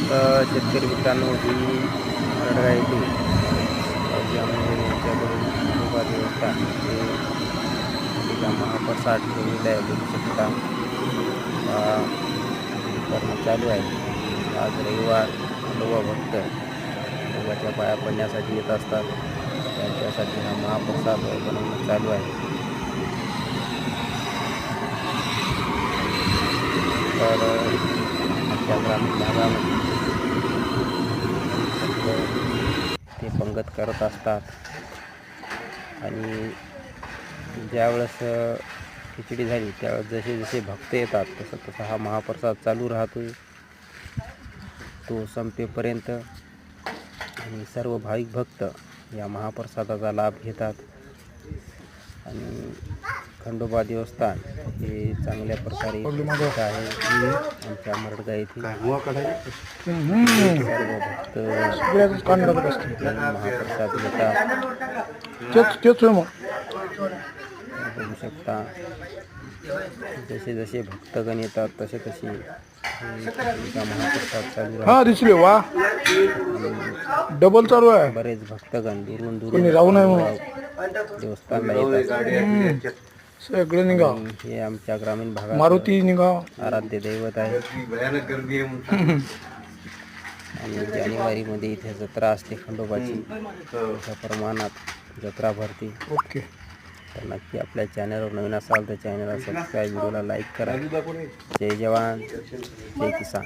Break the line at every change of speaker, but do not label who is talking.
तर शेतकरी मित्रांनो, ही रडगा येथे यांच्याकडून खंडोबा देवस्थान हे तिचा महाप्रसाद ठेवलेला आहे. बघू शकता करणं चालू आहे. आज रविवार, खंडोबा भक्त खंडोबाच्या पाया पडण्यासाठी येत असतात. त्यांच्यासाठी हा महाप्रसाद बनवणं चालू आहे. तर आमच्या ग्रामीण भागामध्ये ते पंगत करत असतात आणि ज्यावेळेस खिचडी झाली त्यावेळेस जसे जसे भक्त येतात तसं तसा हा महाप्रसाद चालू राहतो, तो संपेपर्यंत. आणि सर्व भाविक भक्त या महाप्रसादाचा लाभ घेतात. आणि खंडोबा देवस्थान हे चांगल्या प्रकारे आहे आमच्या मरडगा येथे. सर्व भक्त महाप्रसाद घेतात. बघू शकता जसे जसे भक्तगण येतात तसे तसे महाप्रसाद चालू राहतो.
डबल चालू आहे.
बरेच भक्तगण दुरून देवस्थानला येतात.
सगळे निघा.
हे आमच्या ग्रामीण भागात
मारुती निघा
आराध्य दैवत आहे. आणि जानेवारीमध्ये इथे जत्रा असते खंडोबाची. मोठ्या प्रमाणात जत्रा भरते.
ओके.
तर नक्की आपल्या चॅनलवर नवीन असाल तर चॅनलला सबस्क्राईब, व्हिडिओला लाईक करा. जय जवान, जय किसान.